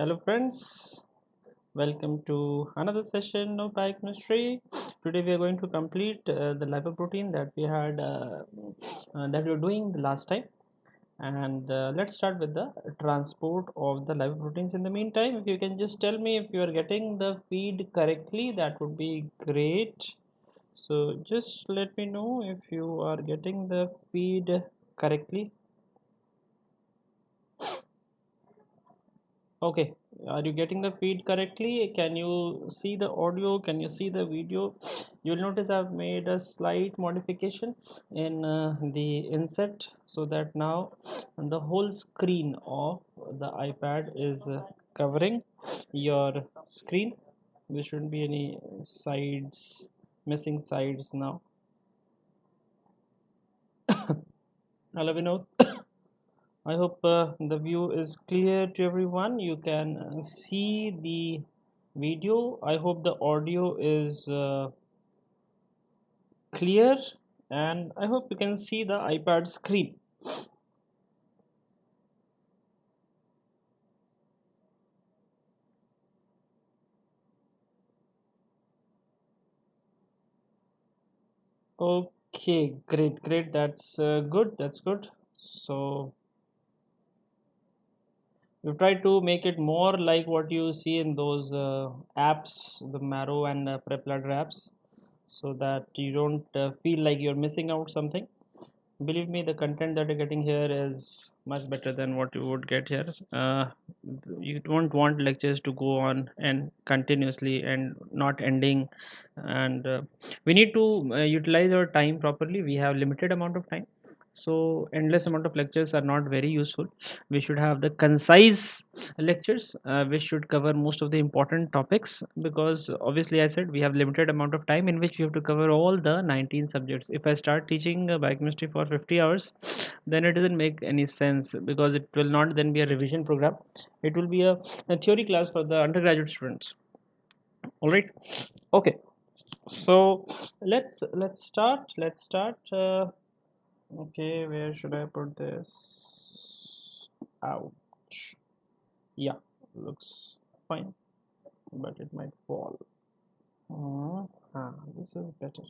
Hello friends, welcome to another session of biochemistry. Today we are going to complete the lipoprotein that we were doing the last time, and let's start with the transport of the lipoproteins. In the meantime, if you can just tell me if you are getting the feed correctly, that would be great. So just let me know if you are getting the feed correctly. Okay, are you getting the feed correctly? Can you see the audio? Can you see the video? You'll notice I've made a slight modification in the inset so that now the whole screen of the iPad is covering your screen. There shouldn't be any sides, missing sides now. Hello, Vinod. I hope the view is clear to everyone. You can see the video. I hope the audio is clear, and I hope you can see the iPad screen. Okay, great. That's good. That's good. So we try to make it more like what you see in those apps, the Marrow and PrepLadder apps, so that you don't feel like you're missing out something. Believe me, the content that you're getting here is much better than what you would get here. You don't want lectures to go on and continuously and not ending, and we need to utilize our time properly. We have limited amount of time, so endless amount of lectures are not very useful. We should have the concise lectures which should cover most of the important topics, because obviously I said we have limited amount of time in which we have to cover all the 19 subjects. If I start teaching biochemistry for 50 hours, then it doesn't make any sense, because it will not then be a revision program. It will be a theory class for the undergraduate students. All right. Okay, so let's start. Okay, where should I put this? Ouch. Yeah, looks fine, but it might fall. This is better.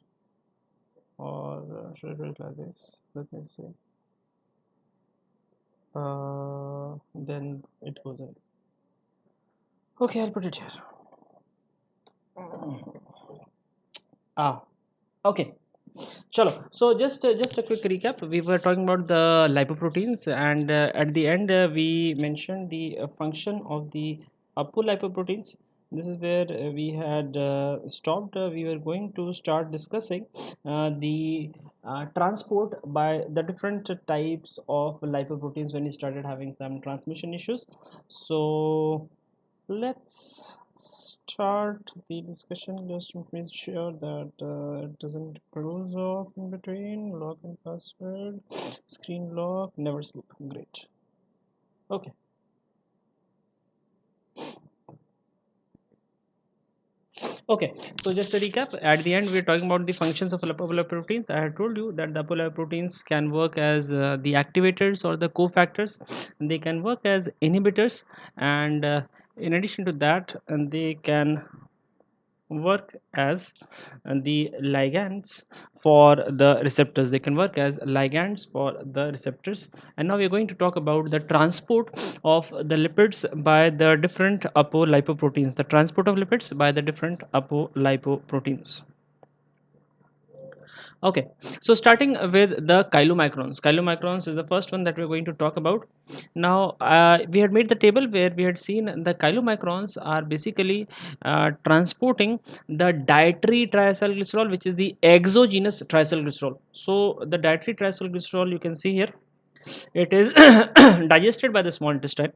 Or should I do it like this? Let me see. Then it goes in. Okay, I'll put it here. Ah, okay. Chalo. So just a quick recap. We were talking about the lipoproteins, and at the end we mentioned the function of the apolipoproteins. This is where we had stopped. We were going to start discussing the transport by the different types of lipoproteins when we started having some transmission issues. So let's start the discussion. Just to make sure that it doesn't close off in between. Lock and password, screen lock, never sleep. Great. Okay. Okay, so just a recap. At the end, we're talking about the functions of lipoproteins. I had told you that the lipoproteins can work as the activators or the cofactors. They can work as inhibitors, and in addition to that, they can work as the ligands for the receptors. They can work as ligands for the receptors. And now we're going to talk about the transport of the lipids by the different apolipoproteins. The transport of lipids by the different apolipoproteins. Okay, so starting with the chylomicrons. Chylomicrons is the first one that we're going to talk about. Now, we had made the table where we had seen the chylomicrons are basically transporting the dietary triacylglycerol, which is the exogenous triacylglycerol. So, the dietary triacylglycerol you can see here, it is digested by the small intestine.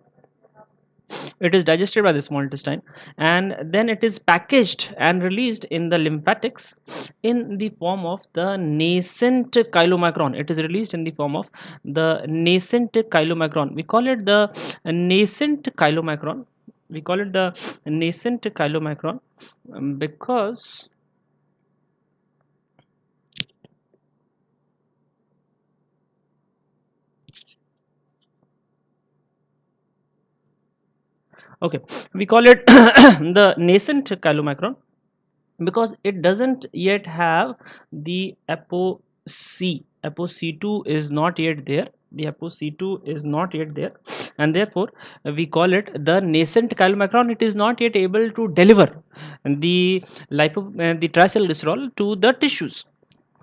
It is digested by the small intestine, and then it is packaged and released in the lymphatics in the form of the nascent chylomicron. It is released in the form of the nascent chylomicron. We call it the nascent chylomicron. We call it the nascent chylomicron because Okay, we call it the nascent chylomicron because it doesn't yet have the apo C2 is not yet there. The apo C2 is not yet there, and therefore we call it the nascent chylomicron. It is not yet able to deliver the tricylglycerol to the tissues.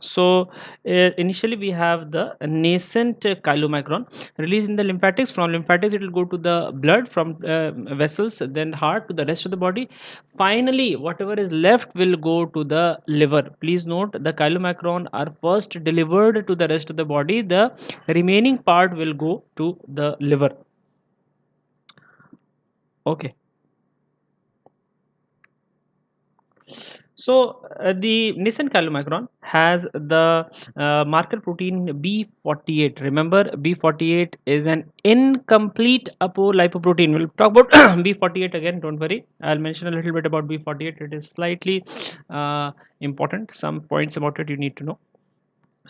So initially we have the nascent chylomicron released in the lymphatics. From lymphatics it will go to the blood, from vessels, then heart, to the rest of the body. Finally whatever is left will go to the liver. Please note, the chylomicron are first delivered to the rest of the body. The remaining part will go to the liver. Okay. So the nascent chylomicron has the marker protein B48. Remember, B48 is an incomplete apolipoprotein. We'll talk about B48 again. Don't worry. I'll mention a little bit about B48. It is slightly important. Some points about it you need to know.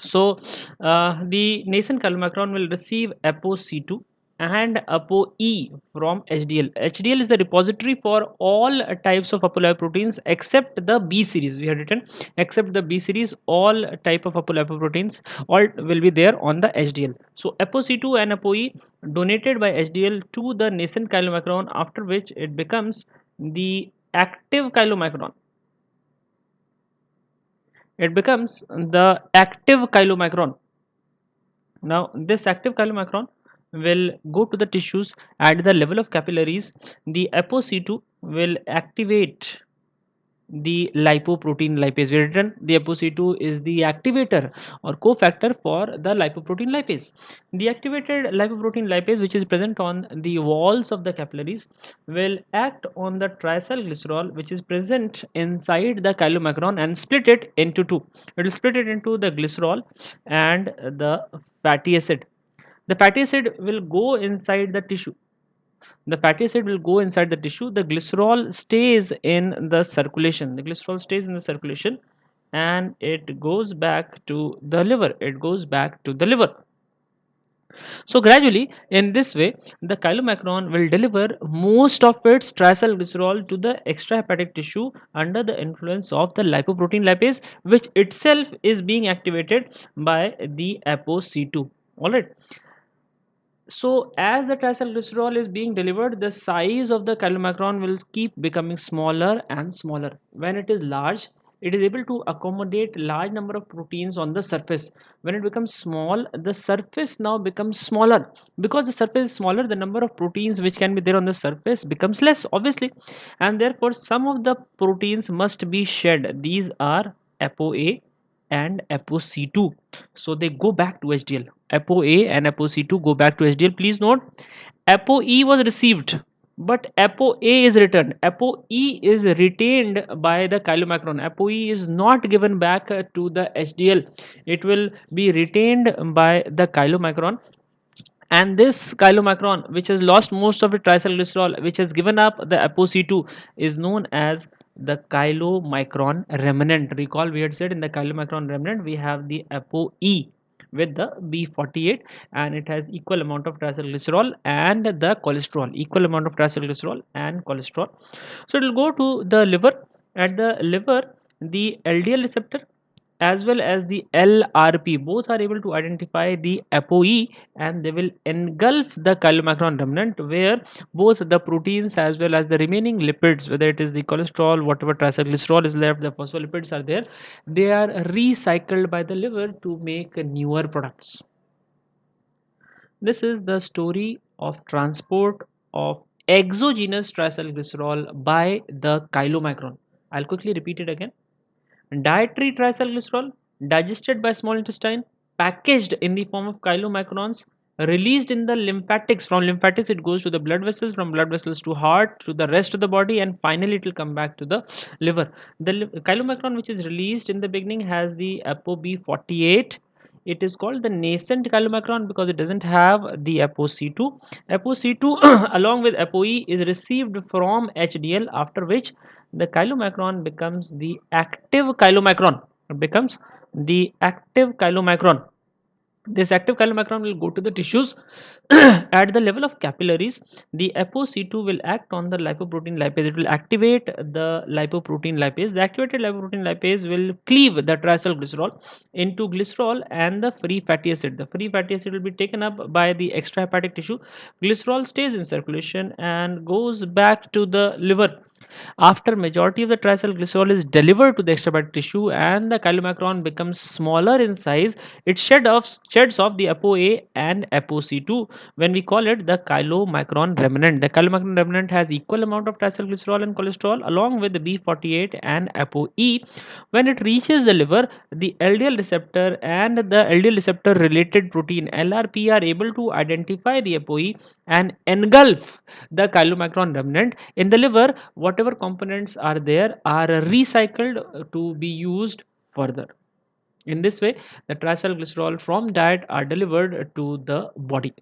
So the nascent chylomicron will receive ApoC2 and ApoE from HDL. HDL is the repository for all types of apolipoproteins except the B series. We have written except the B series, all type of apolipoproteins all will be there on the HDL. So ApoC2 and ApoE donated by HDL to the nascent chylomicron, after which it becomes the active chylomicron. It becomes the active chylomicron. Now this active chylomicron will go to the tissues at the level of capillaries. The ApoC2 will activate the lipoprotein lipase. We written the ApoC2 is the activator or cofactor for the lipoprotein lipase. The activated lipoprotein lipase, which is present on the walls of the capillaries, will act on the tricylglycerol which is present inside the chylomicron and split it into two. It will split it into the glycerol and the fatty acid. The fatty acid will go inside the tissue. The fatty acid will go inside the tissue. The glycerol stays in the circulation. The glycerol stays in the circulation and it goes back to the liver. It goes back to the liver. So gradually, in this way, the chylomicron will deliver most of its tricylglycerol to the extrahepatic tissue under the influence of the lipoprotein lipase, which itself is being activated by the ApoC2. Alright. So as the tricylglycerol is being delivered, the size of the chylomicron will keep becoming smaller and smaller. When it is large, it is able to accommodate large number of proteins on the surface. When it becomes small, the surface now becomes smaller. Because the surface is smaller, the number of proteins which can be there on the surface becomes less, obviously, and therefore some of the proteins must be shed. These are ApoA and ApoC2. So they go back to HDL. ApoA and ApoC2 go back to HDL. Please note, ApoE was received, but ApoA is returned. ApoE is retained by the chylomicron. ApoE is not given back to the HDL. It will be retained by the chylomicron, and this chylomicron, which has lost most of its tricylglycerol, which has given up the ApoC2, is known as the chylomicron remnant. Recall, we had said in the chylomicron remnant we have the ApoE with the B48, and it has equal amount of tricylglycerol and the cholesterol, equal amount of tricylglycerol and cholesterol. So it will go to the liver. At the liver, the LDL receptor as well as the LRP both are able to identify the ApoE, and they will engulf the chylomicron remnant, where both the proteins as well as the remaining lipids, whether it is the cholesterol, whatever triglycerol is left, the phospholipids are there, they are recycled by the liver to make newer products. This is the story of transport of exogenous triglycerol by the chylomicron. I'll quickly repeat it again. Dietary triglycerol digested by small intestine, packaged in the form of chylomicrons, released in the lymphatics. From lymphatics it goes to the blood vessels, from blood vessels to heart, to the rest of the body, and finally it will come back to the liver. The chylomicron which is released in the beginning has the ApoB48. It is called the nascent chylomicron because it doesn't have the ApoC2. ApoC2 along with ApoE is received from HDL, after which the chylomicron becomes the active chylomicron. It becomes the active chylomicron. This active chylomicron will go to the tissues at the level of capillaries. The ApoC2 will act on the lipoprotein lipase. It will activate the lipoprotein lipase. The activated lipoprotein lipase will cleave the triacylglycerol into glycerol and the free fatty acid. The free fatty acid will be taken up by the extrahepatic tissue. Glycerol stays in circulation and goes back to the liver. After majority of the triacylglycerol is delivered to the extrahepatic tissue and the chylomicron becomes smaller in size, it sheds off the ApoA and ApoC2 when we call it the chylomicron remnant. The chylomicron remnant has equal amount of triacylglycerol and cholesterol along with the B48 and ApoE. When it reaches the liver, the LDL receptor and the LDL receptor related protein LRP are able to identify the ApoE and engulf the chylomicron remnant. In the liver, whatever components are there are recycled to be used further. In this way, the triacylglycerol from diet are delivered to the body.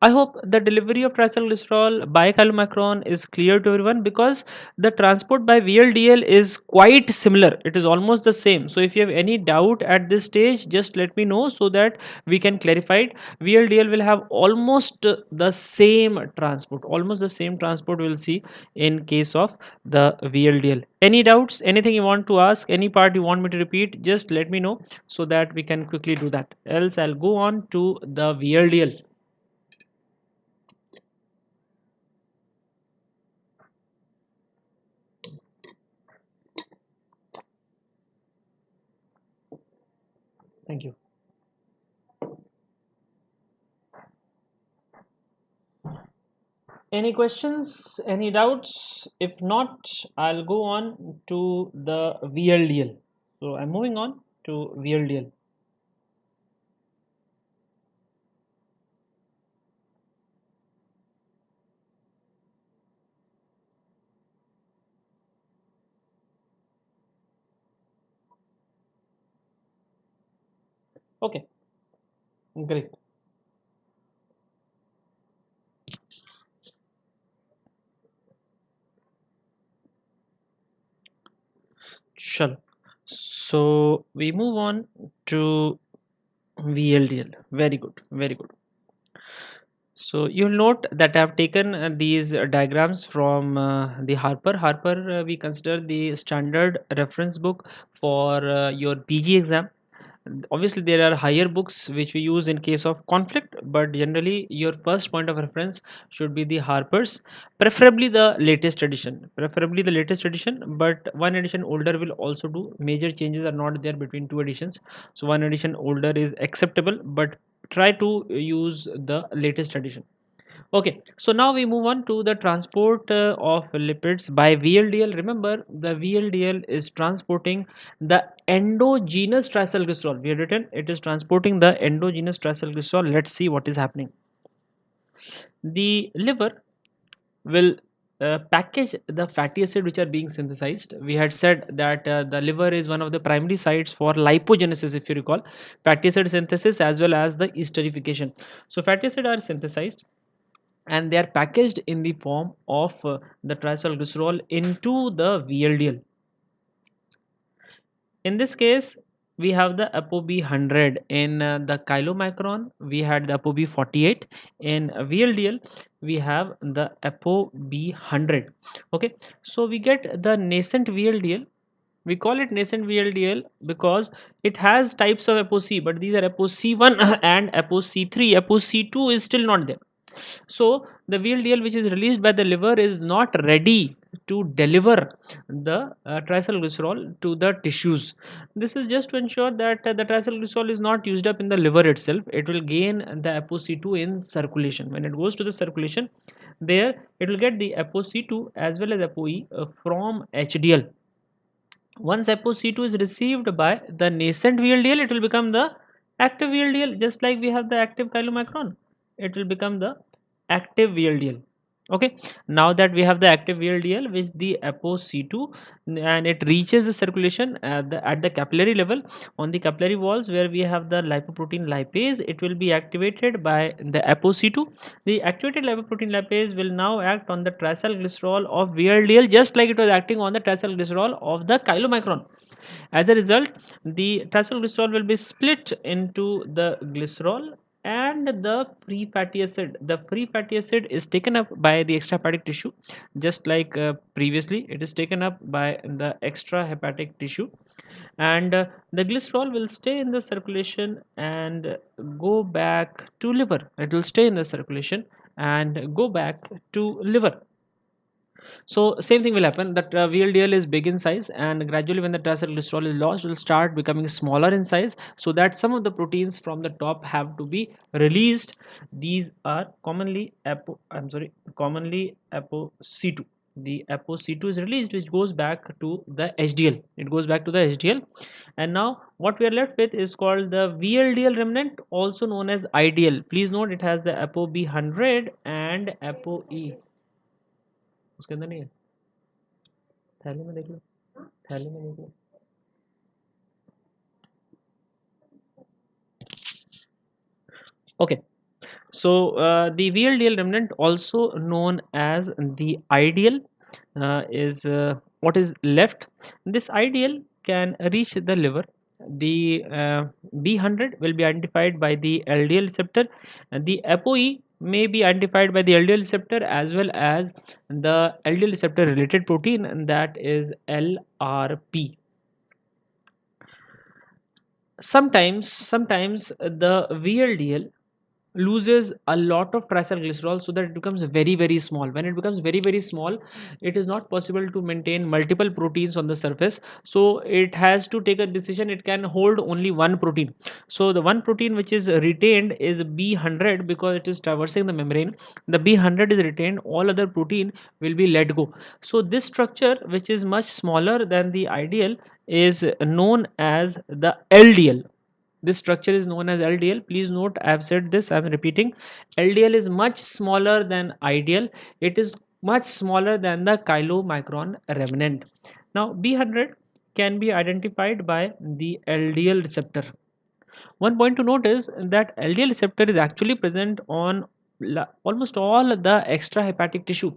I hope the delivery of triacylglycerol by chylomicron is clear to everyone, because the transport by VLDL is quite similar. It is almost the same. So if you have any doubt at this stage, just let me know so that we can clarify it. VLDL will have almost the same transport. Almost the same transport we'll see in case of the VLDL. Any doubts? Anything you want to ask? Any part you want me to repeat? Just let me know so that we can quickly do that. Else I'll go on to the VLDL. Thank you. Any questions? Any doubts? If not, I'll go on to the VLDL. So I'm moving on to VLDL. Okay, great. Sure. So we move on to VLDL. Very good. Very good. So you'll note that I've taken these diagrams from the Harper. Harper, we consider the standard reference book for your PG exam. Obviously, there are higher books which we use in case of conflict, but generally your first point of reference should be the Harper's, preferably the latest edition. Preferably the latest edition, but one edition older will also do. Major changes are not there between two editions, so one edition older is acceptable, but try to use the latest edition. Okay, so now we move on to the transport of lipids by VLDL. Remember, the VLDL is transporting the endogenous triacylglycerol. We have written it is transporting the endogenous triacylglycerol. Let's see what is happening. The liver will package the fatty acid which are being synthesized. We had said that the liver is one of the primary sites for lipogenesis, if you recall, fatty acid synthesis as well as the esterification. So fatty acid are synthesized and they are packaged in the form of the triacylglycerol into the VLDL. In this case, we have the ApoB100 in the chylomicron. We had the ApoB48 in VLDL. We have the ApoB100. Okay, so we get the nascent VLDL. We call it nascent VLDL because it has types of ApoC, but these are ApoC1 and ApoC3. ApoC2 is still not there. So the VLDL which is released by the liver is not ready to deliver the triacylglycerol to the tissues. This is just to ensure that the triacylglycerol is not used up in the liver itself. It will gain the ApoC2 in circulation. When it goes to the circulation, there it will get the ApoC2 as well as ApoE from HDL. Once ApoC2 is received by the nascent VLDL, it will become the active VLDL, just like we have the active chylomicron. It will become the active VLDL. Okay, now that we have the active VLDL with the ApoC2 and it reaches the circulation at the capillary level, on the capillary walls where we have the lipoprotein lipase, it will be activated by the ApoC2. The activated lipoprotein lipase will now act on the triacylglycerol of VLDL just like it was acting on the triacylglycerol of the chylomicron. As a result, the triacylglycerol will be split into the glycerol and the free fatty acid. The free fatty acid is taken up by the extrahepatic tissue, just like previously it is taken up by the extrahepatic tissue, and the glycerol will stay in the circulation and go back to liver. It will stay in the circulation and go back to liver. So same thing will happen, that VLDL is big in size, and gradually when the triglycerol is lost, will start becoming smaller in size, so that some of the proteins from the top have to be released. These are commonly commonly ApoC2. The ApoC2 is released, which goes back to the HDL. It goes back to the HDL, and now what we are left with is called the VLDL remnant, also known as IDL. Please note it has the ApoB100 and ApoE. उसके अंदर नहीं है, थैली में देख लो, थैली में देख लो. Okay, so the VLDL remnant, also known as the ideal, is what is left. This ideal can reach the liver. The B100 will be identified by the LDL receptor, and the ApoE may be identified by the LDL receptor as well as the LDL receptor related protein, and that is LRP. Sometimes the VLDL loses a lot of triglycerol, so that it becomes very small. When it becomes very small, it is not possible to maintain multiple proteins on the surface, so it has to take a decision. It can hold only one protein, so the one protein which is retained is B100, because it is traversing the membrane. The B100 is retained, all other protein will be let go. So this structure, which is much smaller than the ideal, is known as the LDL. This structure is known as LDL. Please note, I have said this, I am repeating. LDL is much smaller than ideal. It is much smaller than the chylomicron remnant. Now B100 can be identified by the LDL receptor. One point to note is that LDL receptor is actually present on almost all the extrahepatic tissue.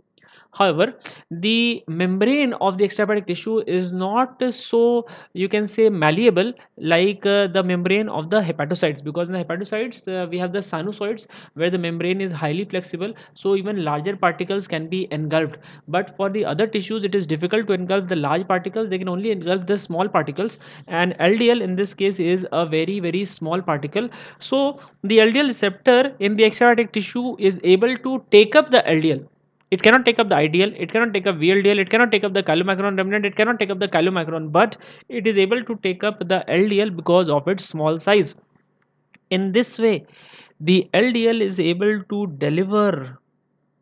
However, the membrane of the extrahepatic tissue is not so, you can say, malleable like the membrane of the hepatocytes, because in the hepatocytes we have the sinusoids where the membrane is highly flexible, so even larger particles can be engulfed. But for the other tissues, it is difficult to engulf the large particles. They can only engulf the small particles, and LDL in this case is a very small particle. So the LDL receptor in the extrahepatic tissue is able to take up the LDL. It cannot take up the ideal, it cannot take up VLDL, it cannot take up the chylomicron remnant, it cannot take up the chylomicron, but it is able to take up the LDL because of its small size. In this way, the LDL is able to deliver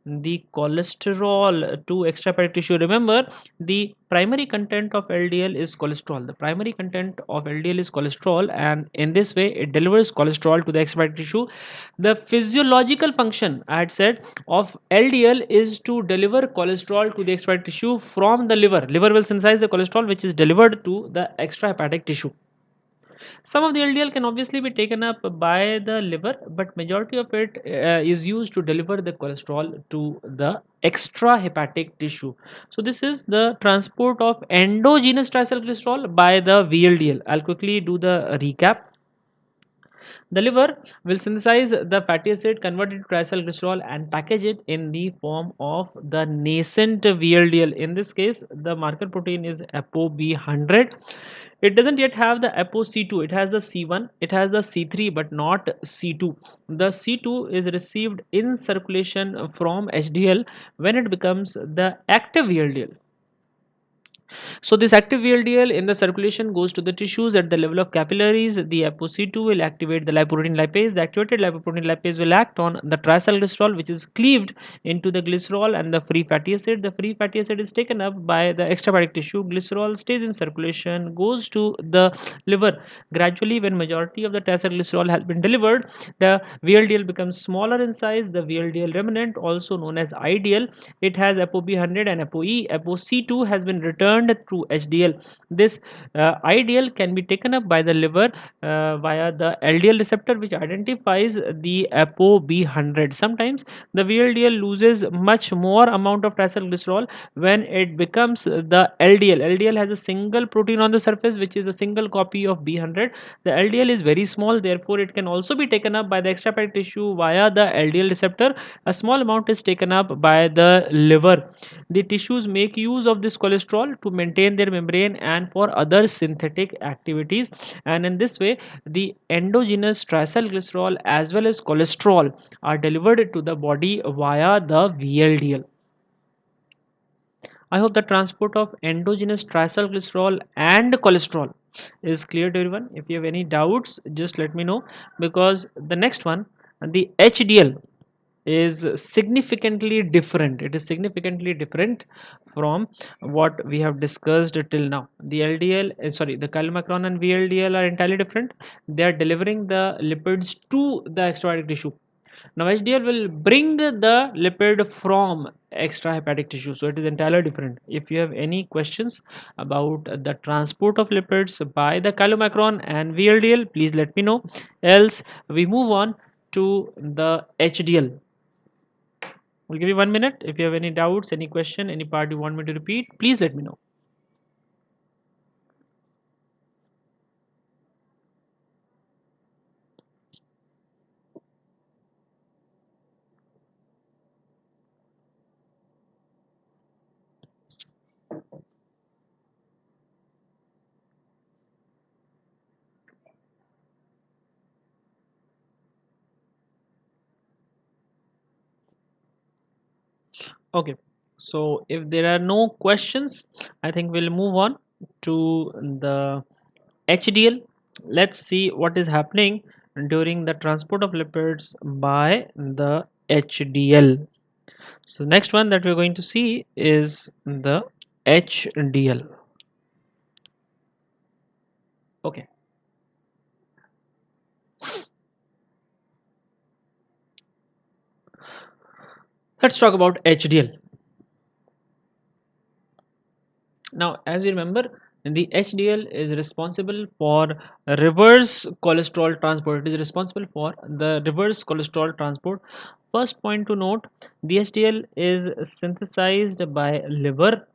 the cholesterol to extrahepatic tissue. Remember, the primary content of LDL is cholesterol. The primary content of LDL is cholesterol, and in this way it delivers cholesterol to the extrahepatic tissue. The physiological function, I had said, of LDL is to deliver cholesterol to the extrahepatic tissue from the liver. Liver will synthesize the cholesterol, which is delivered to the extrahepatic tissue. Some of the LDL can obviously be taken up by the liver, but majority of it is used to deliver the cholesterol to the extrahepatic tissue. So this is the transport of endogenous triglycerol by the VLDL. I'll quickly do the recap. The liver will synthesize the fatty acid, convert it to triglycerol, and package it in the form of the nascent VLDL. In this case, the marker protein is ApoB100. It doesn't yet have the ApoC2. It has the C1, it has the C3, but not C2. The C2 is received in circulation from HDL when it becomes the active VLDL. So this active VLDL in the circulation goes to the tissues at the level of capillaries. The ApoC2 will activate the lipoprotein lipase. The activated lipoprotein lipase will act on the triacylglycerol, which is cleaved into the glycerol and the free fatty acid. The free fatty acid is taken up by the extrahepatic tissue. Glycerol stays in circulation, goes to the liver. Gradually, when majority of the triacylglycerol has been delivered, the VLDL becomes smaller in size. The VLDL remnant, also known as ideal, it has ApoB100 and ApoE. ApoC2 has been returned turned to HDL. This ideal can be taken up by the liver via the LDL receptor, which identifies the ApoB100. Sometimes the VLDL loses much more amount of triglycerol when it becomes the LDL. LDL has a single protein on the surface, which is a single copy of B100. The LDL is very small, therefore it can also be taken up by the extrahepatic tissue via the LDL receptor. A small amount is taken up by the liver. The tissues make use of this cholesterol to maintain their membrane and for other synthetic activities, and in this way the endogenous triglycerol as well as cholesterol are delivered to the body via the VLDL. I hope the transport of endogenous triglycerol and cholesterol is clear to everyone. If you have any doubts, just let me know, because the next one, the HDL, is significantly different. It is significantly different from what we have discussed till now. The LDL, sorry, the chylomicron and VLDL are entirely different. They are delivering the lipids to the extrahepatic tissue. Now HDL will bring the lipid from extrahepatic tissue, so it is entirely different. If you have any questions about the transport of lipids by the chylomicron and VLDL, please let me know. Else we move on to the HDL. We'll give you 1 minute. If you have any doubts, any question, any part you want me to repeat, please let me know. Okay, so if there are no questions, I think we'll move on to the HDL. Let's see what is happening during the transport of lipids by the HDL. So next one that we're going to see is the HDL. Okay, let's talk about HDL. Now, as you remember, the HDL is responsible for reverse cholesterol transport. It is responsible for the reverse cholesterol transport. First point to note, the HDL is synthesized by liver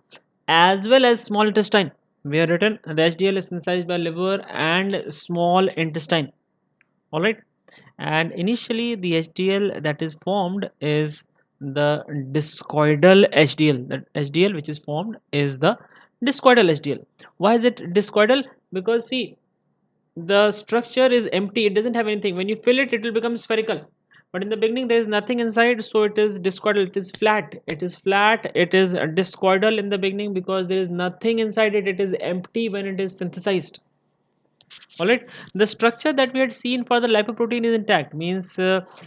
as well as small intestine. We have written the HDL is synthesized by liver and small intestine. Alright, and initially the HDL that is formed is the discoidal HDL. That HDL which is formed is the discoidal HDL. Why is it discoidal? Because see, the structure is empty, it doesn't have anything. When you fill it, it will become spherical, but in the beginning there is nothing inside, so it is discoidal. It is flat, it is flat, it is discoidal in the beginning because there is nothing inside it. It is empty when it is synthesized. Alright, the structure that we had seen for the lipoprotein is intact, means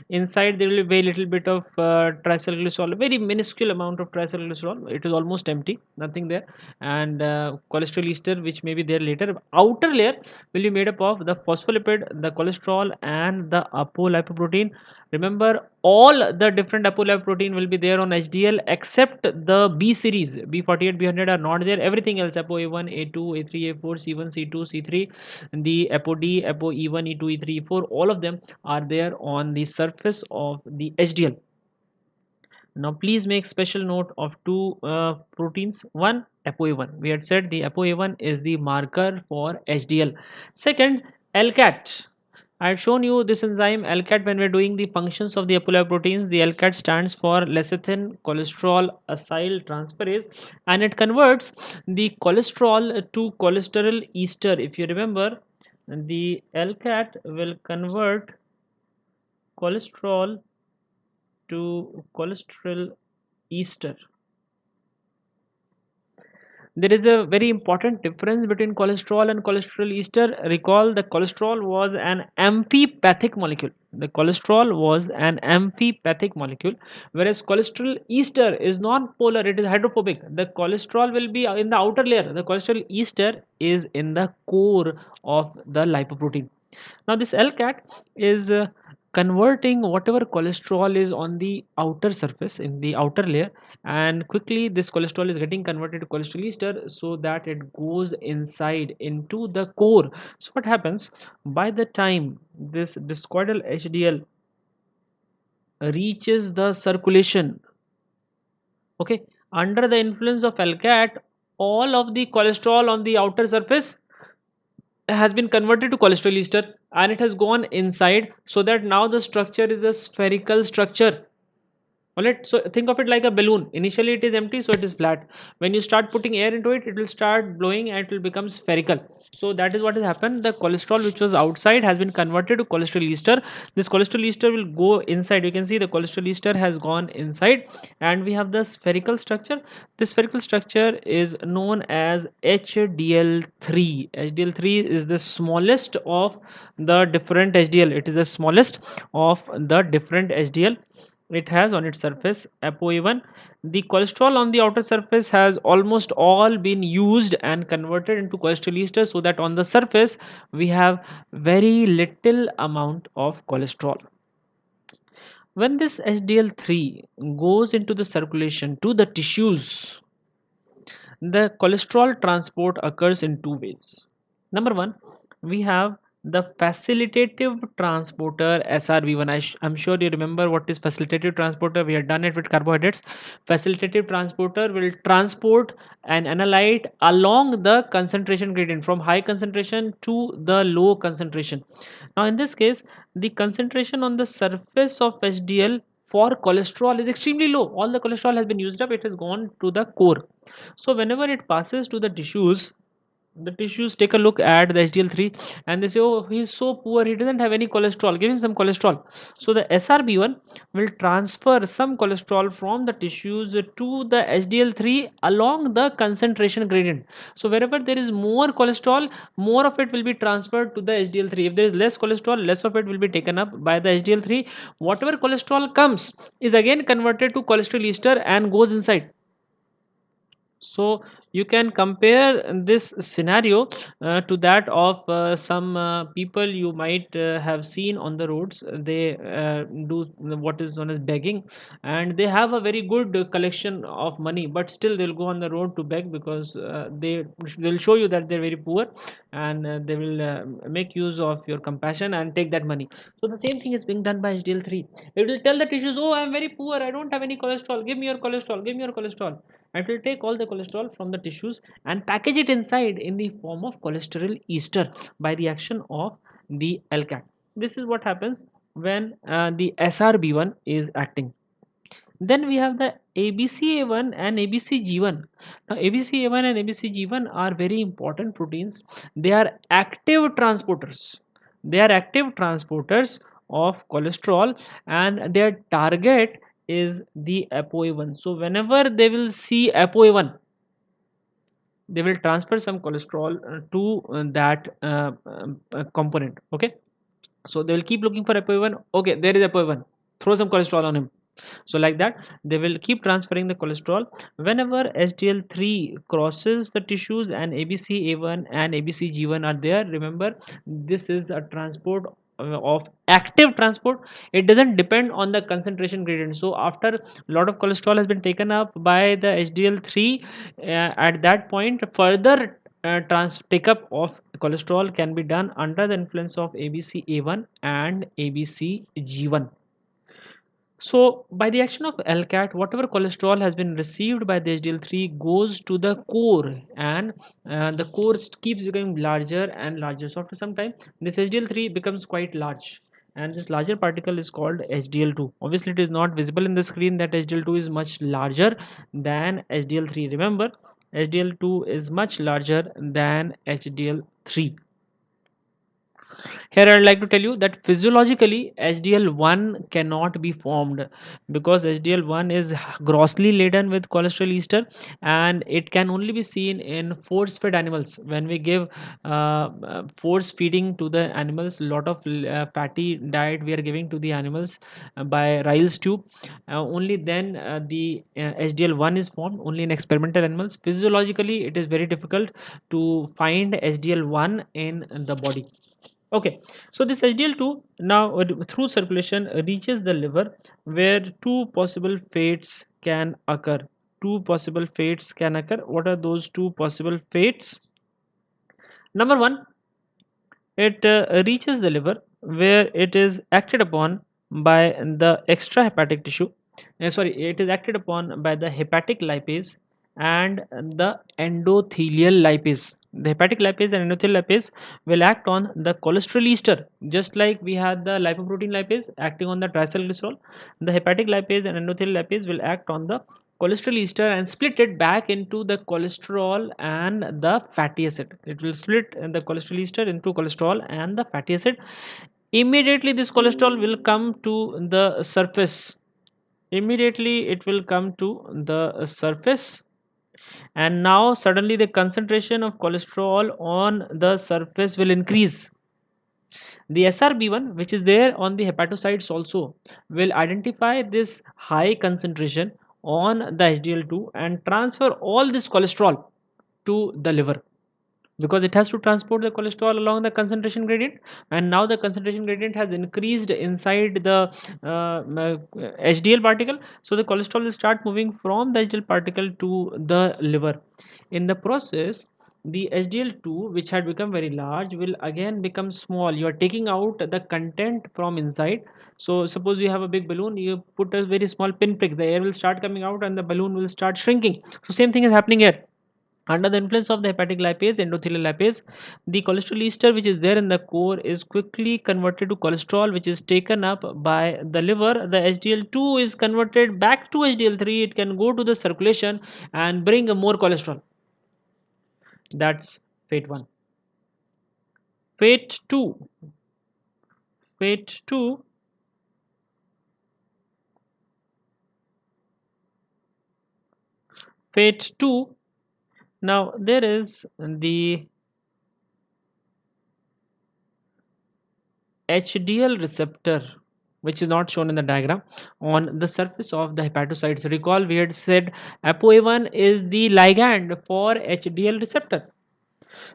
inside there will be very little bit of triglycerol, very minuscule amount of triglycerol. It is almost empty, nothing there, and cholesterol ester which may be there later. Outer layer will be made up of the phospholipid, the cholesterol, and the apolipoprotein. Remember, all the different apolipoprotein will be there on HDL except the B series. B48, B100 are not there. Everything else, ApoA1, A2, A3, A4, C1, C2, C3, the ApoD, ApoE1, E2, E3, E4, all of them are there on the surface of the HDL. Now please make special note of two proteins. One, ApoA1. We had said the ApoA1 is the marker for HDL. Second, LCAT. I had shown you this enzyme LCAT when we are doing the functions of the apolipoproteins. The LCAT stands for lecithin cholesterol acyl transferase, and it converts the cholesterol to cholesterol ester. If you remember, the LCAT will convert cholesterol to cholesterol ester. There is a very important difference between cholesterol and cholesterol ester. Recall, the cholesterol was an amphipathic molecule. The cholesterol was an amphipathic molecule, whereas cholesterol ester is non-polar, it is hydrophobic. The cholesterol will be in the outer layer. The cholesterol ester is in the core of the lipoprotein. Now this LCAT is converting whatever cholesterol is on the outer surface in the outer layer, and quickly this cholesterol is getting converted to cholesterol ester so that it goes inside into the core. So what happens, by the time this discoidal HDL reaches the circulation, okay, under the influence of LCAT, all of the cholesterol on the outer surface has been converted to cholesterol ester, and it has gone inside, so that now the structure is a spherical structure. Alright, so think of it like a balloon. Initially it is empty, so it is flat. When you start putting air into it, it will start blowing and it will become spherical. So that is what has happened. The cholesterol which was outside has been converted to cholesterol ester. This cholesterol ester will go inside. You can see the cholesterol ester has gone inside, and we have the spherical structure. This spherical structure is known as HDL3. HDL3 is the smallest of the different HDL. It is the smallest of the different HDL. It has on its surface ApoA1. The cholesterol on the outer surface has almost all been used and converted into cholesterol ester, so that on the surface we have very little amount of cholesterol. When this HDL3 goes into the circulation to the tissues, the cholesterol transport occurs in two ways. Number one, we have the facilitative transporter SRB1. I'm sure you remember what is facilitative transporter. We have done it with carbohydrates. Facilitative transporter will transport an analyte along the concentration gradient from high concentration to the low concentration. Now in this case, the concentration on the surface of HDL for cholesterol is extremely low. All the cholesterol has been used up. It has gone to the core. So whenever it passes to the tissues take a look at the HDL3 and they say, oh, he's so poor, he doesn't have any cholesterol, give him some cholesterol. So the SRB1 will transfer some cholesterol from the tissues to the HDL3 along the concentration gradient. So wherever there is more cholesterol, more of it will be transferred to the HDL3. If there is less cholesterol, less of it will be taken up by the HDL3. Whatever cholesterol comes is again converted to cholesterol ester and goes inside. So you can compare this scenario to that of some people you might have seen on the roads. They do what is known as begging, and they have a very good collection of money, but still they'll go on the road to beg because they will show you that they're very poor, and they will make use of your compassion and take that money. So the same thing is being done by HDL3. It will tell the tissues, oh, I'm very poor, I don't have any cholesterol, give me your cholesterol, give me your cholesterol. It will take all the cholesterol from the tissues and package it inside in the form of cholesterol ester by the action of the LCAT. This is what happens when the SRB1 is acting. Then we have the ABCA1 and ABCG1. Now ABCA1 and ABCG1 are very important proteins. They are active transporters. They are active transporters of cholesterol, and their target is the ApoA1. So whenever they will see ApoA1, they will transfer some cholesterol to that component. Okay, so they will keep looking for ApoA1. Okay, there is ApoA1, throw some cholesterol on him. So like that they will keep transferring the cholesterol. Whenever HDL3 crosses the tissues and ABCA1 and ABCG1 are there, remember this is a transport of active transport. It doesn't depend on the concentration gradient. So after a lot of cholesterol has been taken up by the HDL3, at that point further take up of cholesterol can be done under the influence of ABCA1 and ABCG1. So by the action of LCAT, whatever cholesterol has been received by the HDL3 goes to the core, and the core keeps becoming larger and larger. So after some time, this HDL3 becomes quite large, and this larger particle is called HDL2. Obviously, it is not visible in the screen that HDL2 is much larger than HDL3. Remember, HDL2 is much larger than HDL3. Here I'd like to tell you that physiologically HDL1 cannot be formed because HDL1 is grossly laden with cholesterol ester, and it can only be seen in force fed animals. When we give force feeding to the animals, lot of fatty diet we are giving to the animals by Ryle's tube, only then the HDL1 is formed, only in experimental animals. Physiologically it is very difficult to find HDL1 in the body. Okay, so this HDL2 now through circulation reaches the liver, where two possible fates can occur. Two possible fates can occur. What are those two possible fates? Number one, it reaches the liver, where it is acted upon by the extrahepatic tissue. Sorry, it is acted upon by the hepatic lipase and the endothelial lipase. The hepatic lipase and endothelial lipase will act on the cholesterol ester, just like we had the lipoprotein lipase acting on the triglycerol. The hepatic lipase and endothelial lipase will act on the cholesterol ester and split it back into the cholesterol and the fatty acid. It will split the cholesterol ester into cholesterol and the fatty acid. Immediately this cholesterol will come to the surface. Immediately it will come to the surface, and now suddenly the concentration of cholesterol on the surface will increase. The SRB1, which is there on the hepatocytes also, will identify this high concentration on the HDL2 and transfer all this cholesterol to the liver, because it has to transport the cholesterol along the concentration gradient, and now the concentration gradient has increased inside the HDL particle, so the cholesterol will start moving from the HDL particle to the liver. In the process, the HDL2, which had become very large, will again become small. You are taking out the content from inside. So suppose you have a big balloon, you put a very small pinprick, the air will start coming out and the balloon will start shrinking. So same thing is happening here. Under the influence of the hepatic lipase, endothelial lipase, the cholesterol ester which is there in the core is quickly converted to cholesterol, which is taken up by the liver. The HDL2 is converted back to HDL3. It can go to the circulation and bring more cholesterol. That's fate 1. Fate 2. Fate 2. Fate 2. Now there is the HDL receptor, which is not shown in the diagram, on the surface of the hepatocytes. Recall we had said ApoA1 is the ligand for HDL receptor.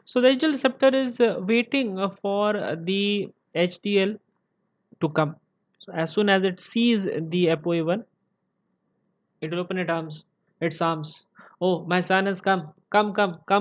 So the HDL receptor is waiting for the HDL to come. So as soon as it sees the ApoA1, it will open its arms. Oh, my son has come. Come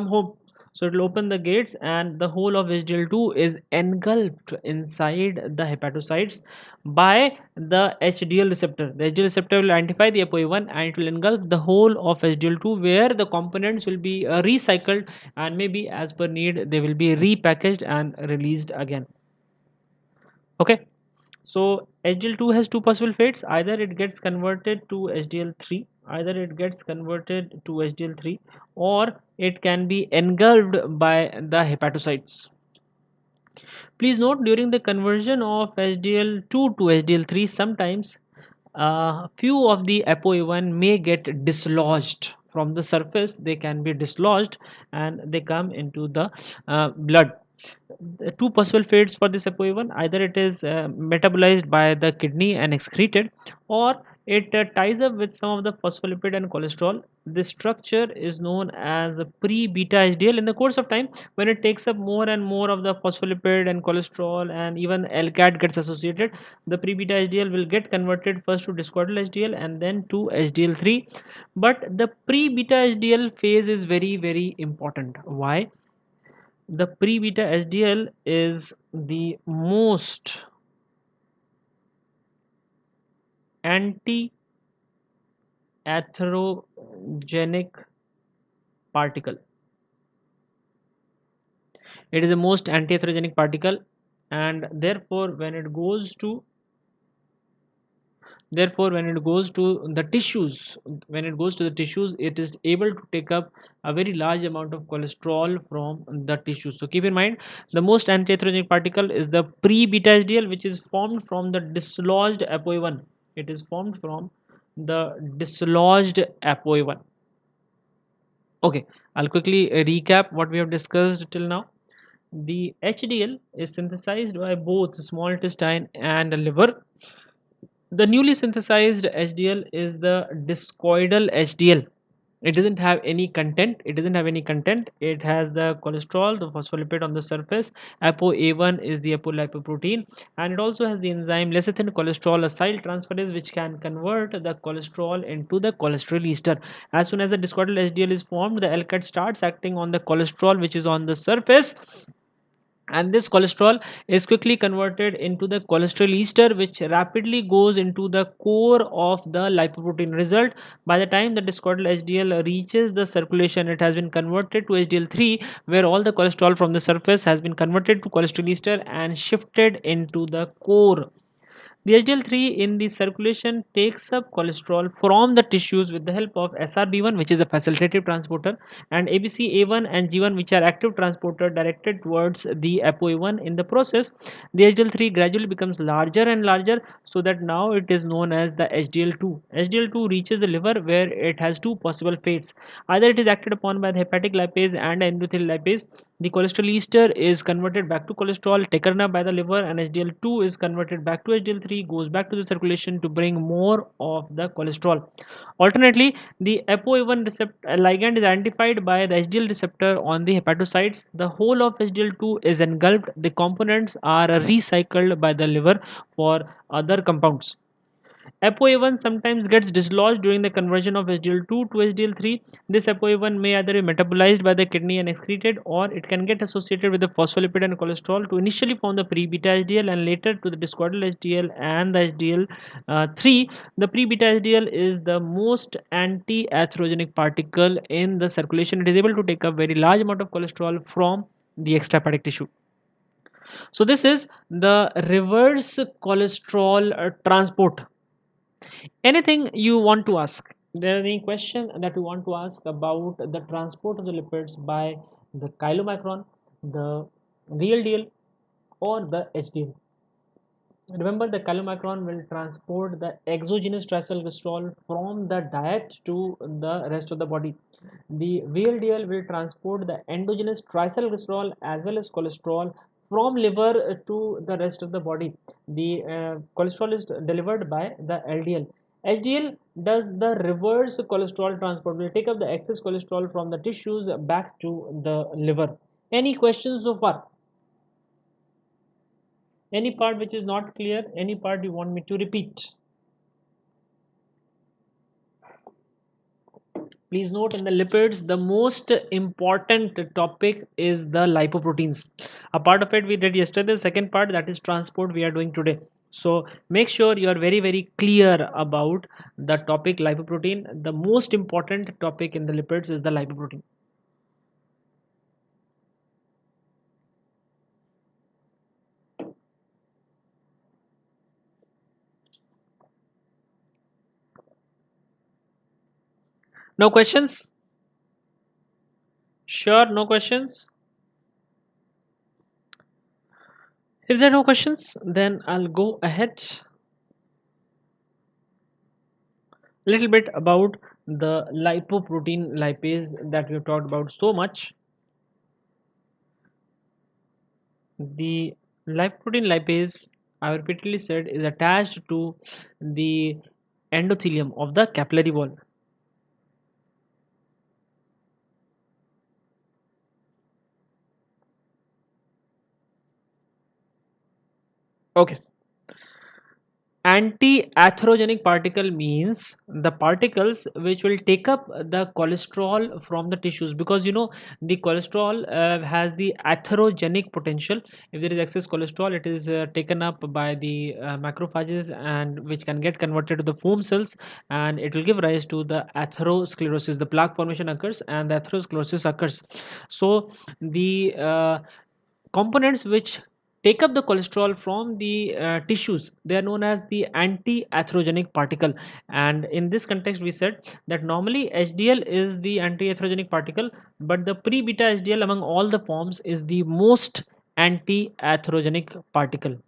home. So it will open the gates, and the whole of HDL2 is engulfed inside the hepatocytes by the HDL receptor. The HDL receptor will identify the ApoA1 and it will engulf the whole of HDL2, where the components will be recycled, and maybe as per need they will be repackaged and released again. Okay. So HDL2 has two possible fates. Either it gets converted to HDL3, or it can be engulfed by the hepatocytes. Please note, during the conversion of HDL2 to HDL3, sometimes few of the ApoA1 may get dislodged from the surface. They can be dislodged and they come into the blood. Two possible fates for this ApoA1: either it is metabolized by the kidney and excreted, or it ties up with some of the phospholipid and cholesterol. This structure is known as pre-beta HDL. In the course of time, when it takes up more and more of the phospholipid and cholesterol, and even LCAT gets associated, the pre-beta HDL will get converted first to discoidal HDL and then to HDL3. But the pre-beta HDL phase is very, very important. Why? The pre-beta HDL is the most anti-atherogenic particle. It is the most anti-atherogenic particle, and therefore when it goes to the tissues, it is able to take up a very large amount of cholesterol from the tissues. So keep in mind, the most antiatherogenic particle is the pre-beta HDL, which is formed from the dislodged ApoA1. It is formed from the dislodged ApoA1. Okay, I'll quickly recap what we have discussed till now. The HDL is synthesized by both small intestine and liver. The newly synthesized HDL is the discoidal HDL. It doesn't have any content. It has the cholesterol, the phospholipid on the surface. ApoA1 is the apolipoprotein, and it also has the enzyme lecithin cholesterol acyl transferase, which can convert the cholesterol into the cholesterol ester. As soon as the discordant HDL is formed, the alkate starts acting on the cholesterol which is on the surface, and this cholesterol is quickly converted into the cholesterol ester, which rapidly goes into the core of the lipoprotein. Result, by the time the discordant HDL reaches the circulation, it has been converted to HDL3, where all the cholesterol from the surface has been converted to cholesterol ester and shifted into the core. The HDL3 in the circulation takes up cholesterol from the tissues with the help of SRB1, which is a facilitative transporter, and ABCA1 and G1, which are active transporter directed towards the ApoA1. In the process, the HDL3 gradually becomes larger and larger, so that now it is known as the HDL2. HDL2 reaches the liver, where it has two possible fates. Either it is acted upon by the hepatic lipase and endothelial lipase. The cholesterol ester is converted back to cholesterol, taken up by the liver, and HDL2 is converted back to HDL3, goes back to the circulation to bring more of the cholesterol. Alternately, the ApoA1 receptor ligand is identified by the HDL receptor on the hepatocytes. The whole of HDL2 is engulfed. The components are recycled by the liver for other compounds. ApoA1 sometimes gets dislodged during the conversion of HDL2 to HDL3. This ApoA1 may either be metabolized by the kidney and excreted, or it can get associated with the phospholipid and cholesterol to initially form the pre-beta HDL and later to the discordant HDL and the HDL3. The pre-beta HDL is the most anti-atherogenic particle in the circulation. It is able to take up very large amount of cholesterol from the extrahepatic tissue. So this is the reverse cholesterol transport. Anything you want to ask? There any question that you want to ask about the transport of the lipids by the chylomicron, the VLDL, or the HDL? Remember, the chylomicron will transport the exogenous triglycerol from the diet to the rest of the body. The VLDL will transport the endogenous triglycerol as well as cholesterol from liver to the rest of the body. The cholesterol is delivered by the LDL. HDL does the reverse cholesterol transport. Will take up the excess cholesterol from the tissues back to the liver. Any questions so far? Any part which is not clear? Any part you want me to repeat? Please note, in the lipids, the most important topic is the lipoproteins. A part of it we did yesterday. The second part, that is transport, we are doing today. So make sure you are very clear about the topic lipoprotein. The most important topic in the lipids is the lipoprotein. No questions? Sure, no questions? If there are no questions, then I'll go ahead a little bit about the lipoprotein lipase that we have talked about so much. The lipoprotein lipase, I repeatedly said, is attached to the endothelium of the capillary wall. Okay. Anti-atherogenic particle means the particles which will take up the cholesterol from the tissues, because you know the cholesterol has the atherogenic potential. If there is excess cholesterol, it is taken up by the macrophages, and which can get converted to the foam cells, and it will give rise to the atherosclerosis. The plaque formation occurs and the atherosclerosis occurs. So the components which take up the cholesterol from the tissues, they are known as the anti-atherogenic particle. And in this context we said that normally HDL is the anti-atherogenic particle, but the pre-beta HDL among all the forms is the most anti-atherogenic particle.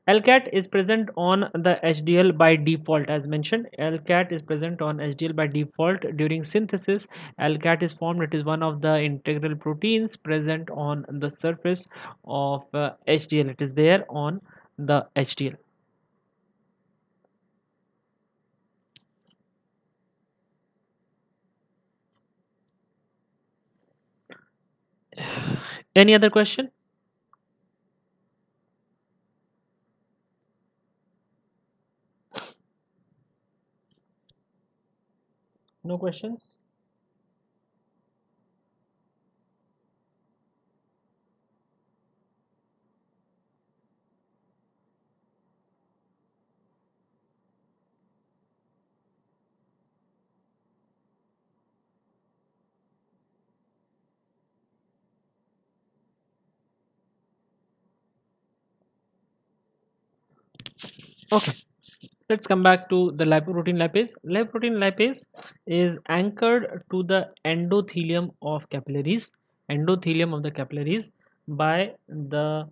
LCAT is present on the HDL by default. As mentioned, LCAT is present on HDL by default. During synthesis, LCAT is formed. It is one of the integral proteins present on the surface of HDL. It is there on the HDL. Any other question? No questions? Okay, let's come back to the lipoprotein lipase. Lipoprotein lipase is anchored to the endothelium of capillaries, endothelium of the capillaries by the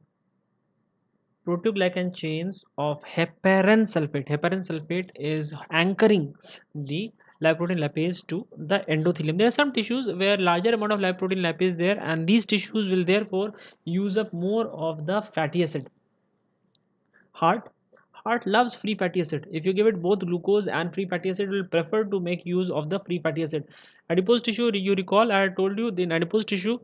proteoglycan chains of heparan sulfate. Heparan sulfate is anchoring the lipoprotein lipase to the endothelium. There are some tissues where larger amount of lipoprotein lipase is there, and these tissues will therefore use up more of the fatty acid. Heart loves free fatty acid. If you give it both glucose and free fatty acid, it will prefer to make use of the free fatty acid. Adipose tissue, you recall I had told you, in adipose tissue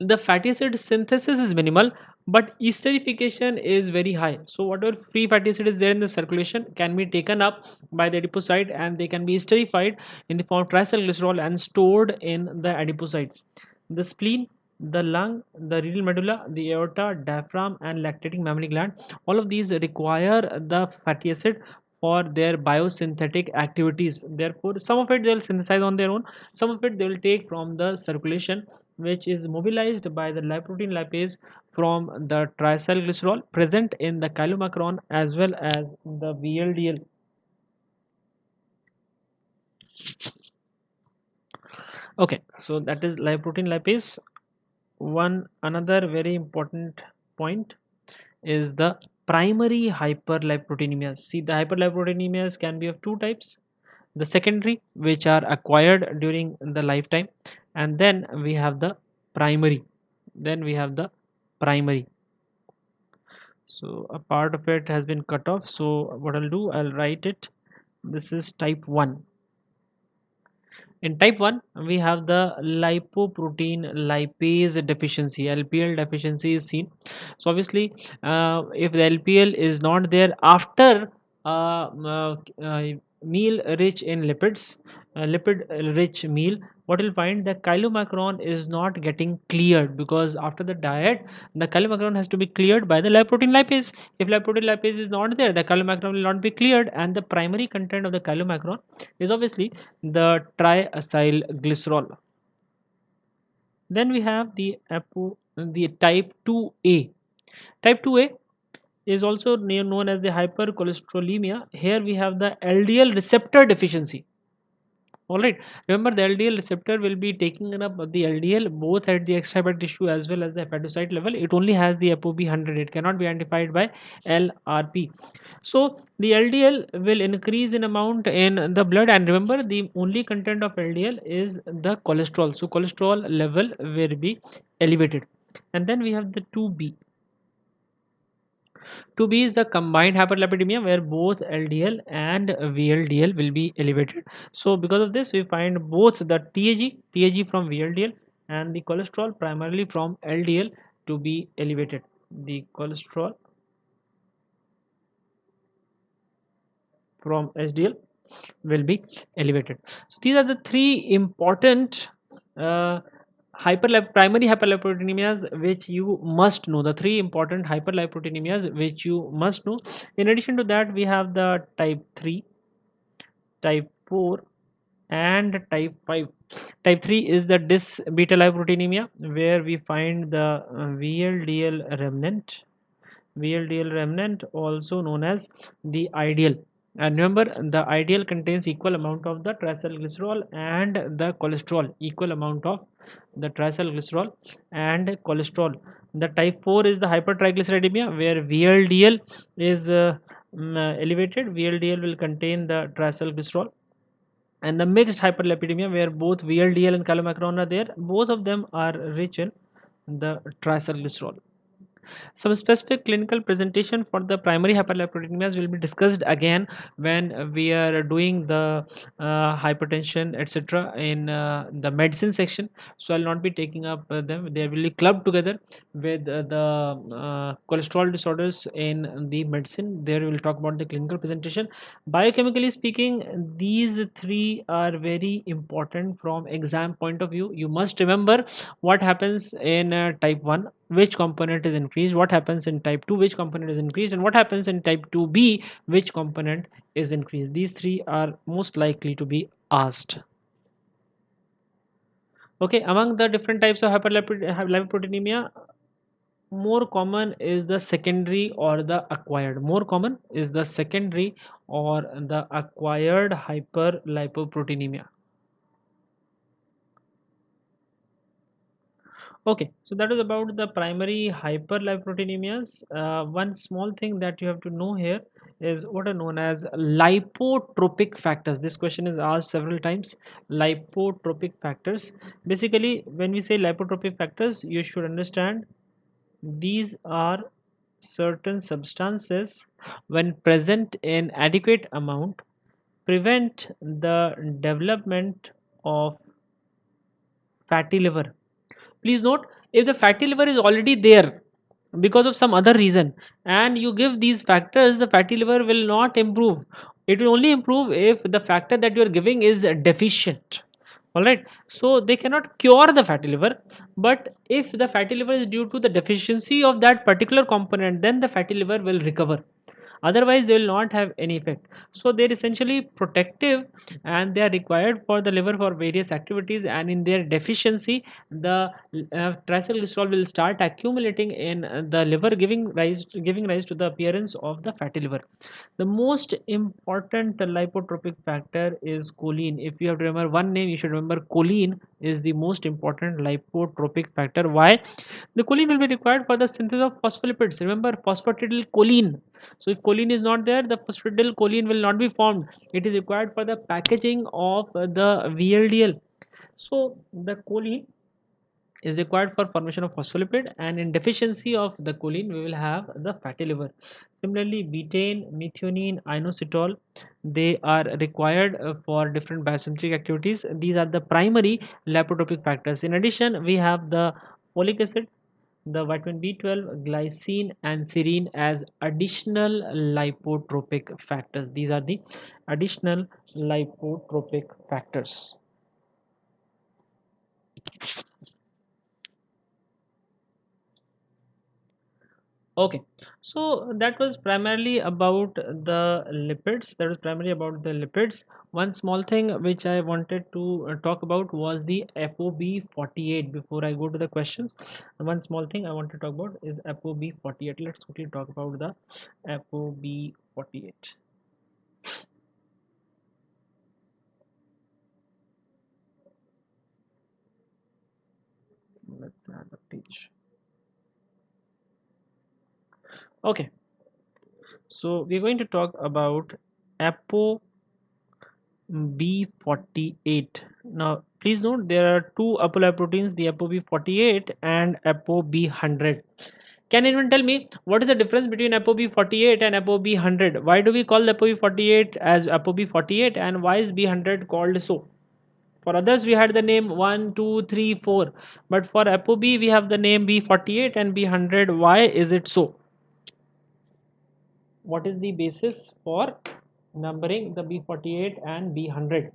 the fatty acid synthesis is minimal, but esterification is very high. So whatever free fatty acid is there in the circulation can be taken up by the adipocyte, and they can be esterified in the form of triglycerol and stored in the adipocytes. The spleen, the lung, the renal medulla, the aorta, diaphragm, and lactating mammary gland, all of these require the fatty acid for their biosynthetic activities. Therefore, some of it they will synthesize on their own, some of it they will take from the circulation, which is mobilized by the lipoprotein lipase from the triacylglycerol present in the chylomicron as well as the VLDL. Okay, so that is lipoprotein lipase. One another very important point is the primary hyperlipoproteinemias. See, the hyperlipoproteinemias can be of two types: the secondary, which are acquired during the lifetime, and then we have the primary. Primary. So a part of it has been cut off. So what I'll do, I'll write it. This is type 1. In type 1, we have the lipoprotein lipase deficiency. LPL deficiency is seen. So obviously, if the LPL is not there after meal rich in lipids, lipid rich meal, what you'll find, the chylomicron is not getting cleared, because after the diet the chylomicron has to be cleared by the lipoprotein lipase. If lipoprotein lipase is not there, the chylomicron will not be cleared, and the primary content of the chylomicron is obviously the triacylglycerol. Then we have the type 2A. Type 2A is also known as the hypercholesterolemia. Here we have the LDL receptor deficiency. Alright, remember the LDL receptor will be taking up the LDL both at the extrahepatic tissue as well as the hepatocyte level. It only has the ApoB 100, it cannot be identified by LRP. So the LDL will increase in amount in the blood, and remember the only content of LDL is the cholesterol. So cholesterol level will be elevated. And then we have the 2B. 2B is the combined hyperlipidemia, where both LDL and VLDL will be elevated. So because of this, we find both the TAG from VLDL and the cholesterol primarily from LDL to be elevated. The cholesterol from HDL will be elevated. So these are the three important uh, primary hyperlipidemias which you must know. The three important hyperlipidemias which you must know. In addition to that, we have the type 3, type 4, and type 5. Type 3 is the dis beta lipoproteinemia, where we find the VLDL remnant. VLDL remnant, also known as the ideal. And remember, the ideal contains equal amount of the triacylglycerol and the cholesterol, equal amount of the triacylglycerol and cholesterol. The type 4 is the hypertriglyceridemia, where VLDL is elevated. VLDL will contain the triacylglycerol. And the mixed hyperlipidemia, where both VLDL and chylomicron are there, both of them are rich in the triacylglycerol. Some specific clinical presentation for the primary hyperlipoproteinemias will be discussed again when we are doing the hypertension etc. in the medicine section. So I'll not be taking up them. They will be clubbed together with the cholesterol disorders in the medicine. There we will talk about the clinical presentation. Biochemically speaking, these three are very important from exam point of view. You must remember what happens in type 1, which component is increased, what happens in type 2, which component is increased, and what happens in type 2b, which component is increased. These three are most likely to be asked. Okay, among the different types of hyperlipoproteinemia, more common is the secondary or the acquired. More common is the secondary or the acquired hyperlipoproteinemia. Okay, so that is about the primary hyperlipoproteinemias. One small thing that you have to know here is what are known as lipotropic factors. This question is asked several times. Lipotropic factors. Basically, when we say lipotropic factors, you should understand these are certain substances when present in adequate amount prevent the development of fatty liver. Please note, if the fatty liver is already there because of some other reason and you give these factors, the fatty liver will not improve. It will only improve if the factor that you are giving is deficient. Alright, so they cannot cure the fatty liver, but if the fatty liver is due to the deficiency of that particular component, then the fatty liver will recover. Otherwise they will not have any effect. So they're essentially protective and they are required for the liver for various activities, and in their deficiency the triglycerol will start accumulating in the liver, giving rise to the appearance of the fatty liver. The most important lipotropic factor is choline. If you have to remember one name, you should remember choline is the most important lipotropic factor. Why? The choline will be required for the synthesis of phospholipids. Remember, phosphatidylcholine. So if choline is not there, the phosphatidylcholine will not be formed. It is required for the packaging of the VLDL. So the choline is required for formation of phospholipid, and in deficiency of the choline we will have the fatty liver. Similarly, betaine, methionine, inositol, they are required for different biosynthetic activities. These are the primary lipotropic factors. In addition, we have the folic acid, the vitamin B12, glycine and serine as additional lipotropic factors. These are the additional lipotropic factors. Okay, so that was primarily about the lipids. That was primarily about the lipids. One small thing which I wanted to talk about was the FOB48. Before I go to the questions, one small thing I want to talk about is FOB48. Let's quickly talk about the FOB48. Let's add the page. Okay, so we're going to talk about ApoB48. Now, please note there are two apolipoproteins, the ApoB48 and ApoB100. Can anyone tell me what is the difference between ApoB48 and ApoB100? Why do we call the ApoB48 as ApoB48 and why is B100 called so? For others we had the name 1, 2, 3, 4, but for ApoB we have the name B48 and B100. Why is it so? What is the basis for numbering the B48 and B100?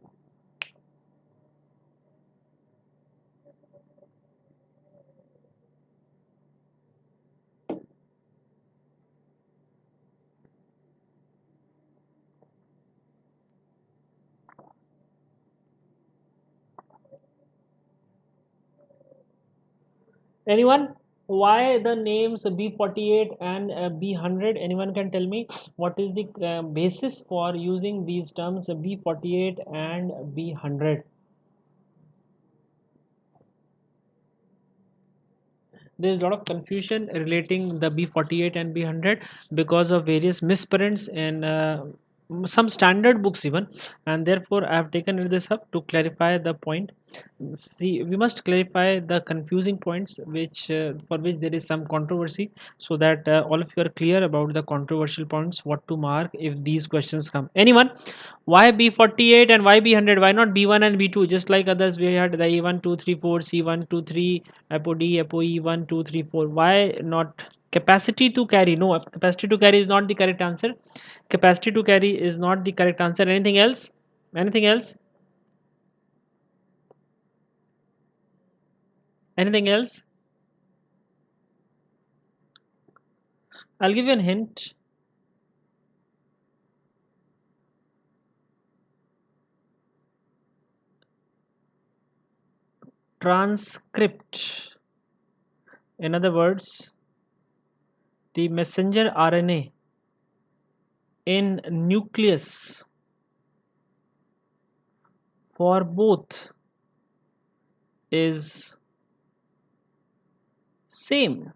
Anyone? Why the names B48 and B100? Anyone can tell me what is the basis for using these terms B48 and B100? There is a lot of confusion relating the B48 and B100 because of various misprints in some standard books even, and therefore I have taken this up to clarify the point. See, we must clarify the confusing points which for which there is some controversy, so that all of you are clear about the controversial points, what to mark if these questions come. Anyone? Why B48 and why B100? Why not B1 and B2? Just like others, we had the E1 2 3 4, C1 2 3, ApoD, ApoE 1 2 3 4. Why not capacity to carry? No, capacity to carry is not the correct answer. Capacity to carry is not the correct answer. Anything else? Anything else? Anything else? I'll give you a hint. Transcript. In other words, the messenger RNA in nucleus for both is same.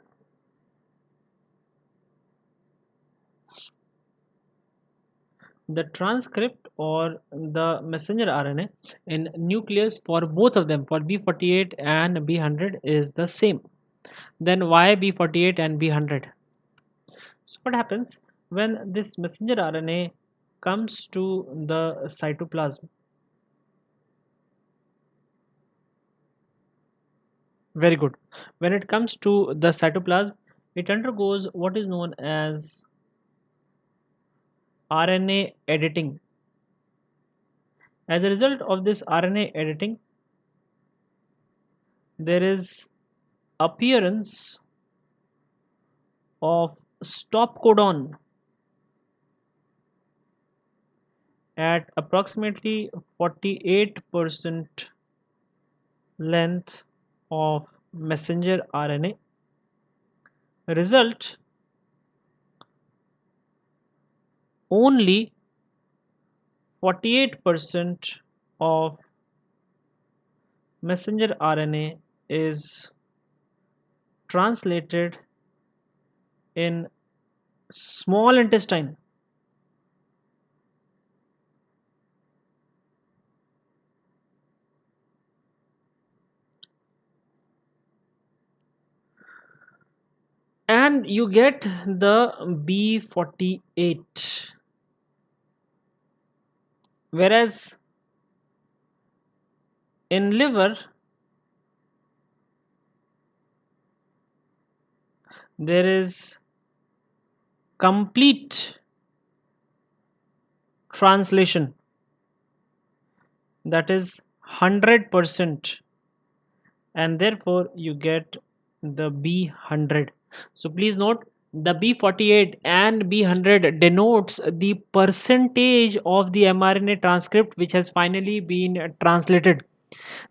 The transcript or the messenger RNA in nucleus for both of them, for B48 and B100, is the same. Then why B48 and B100? So what happens when this messenger RNA comes to the cytoplasm? Very good. When it comes to the cytoplasm, it undergoes what is known as RNA editing. As a result of this RNA editing, there is appearance of stop codon at approximately 48% length of messenger RNA. Result: only 48% of messenger RNA is translated in small intestine. And you get the B48. Whereas in liver, there is complete translation, that is 100%, and therefore you get the B100. So please note, the B48 and B100 denotes the percentage of the mRNA transcript which has finally been translated.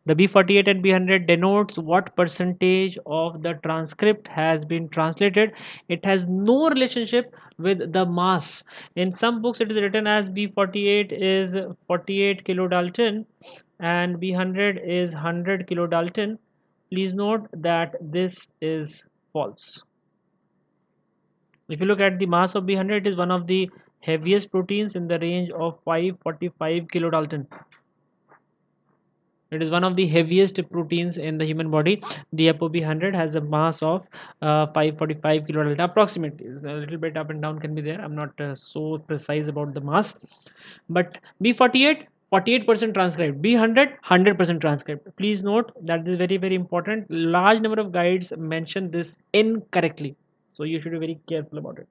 The B48 and B100 denotes what percentage of the transcript has been translated. It has no relationship with the mass. In some books it is written as B48 is 48 kilodalton and B100 is 100 kilodalton. Please note that this is false. If you look at the mass of B100, it is one of the heaviest proteins in the range of 545 kilodalton. It is one of the heaviest proteins in the human body. The ApoB100 has a mass of 545 kilodalton approximately. A little bit up and down can be there. I'm not so precise about the mass. But B48, 48% transcribed. B100, 100% transcribed. Please note that this is very, very important. Large number of guides mention this incorrectly. So you should be very careful about it.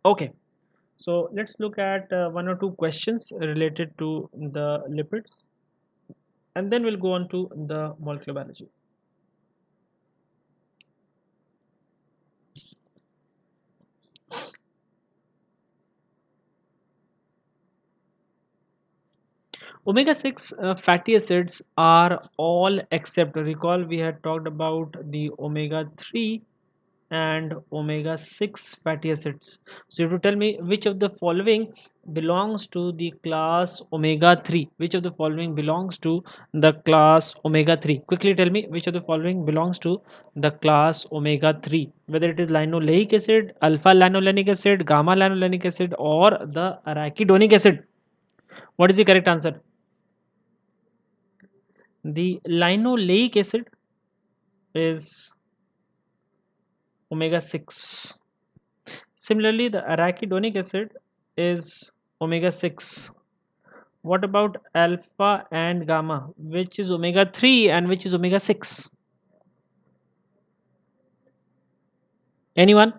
Okay. So let's look at one or two questions related to the lipids, and then we'll go on to the molecular biology. Omega-6 fatty acids are all except, recall we had talked about the omega-3 and omega 6 fatty acids. So you have to tell me which of the following belongs to the class omega 3. Which of the following belongs to the class omega 3? Quickly tell me which of the following belongs to the class omega 3. Whether it is linoleic acid, alpha linolenic acid, gamma linolenic acid, or the arachidonic acid. What is the correct answer? The linoleic acid is omega 6. Similarly, the arachidonic acid is omega 6. What about alpha and gamma? Which is omega 3 and which is omega 6? Anyone?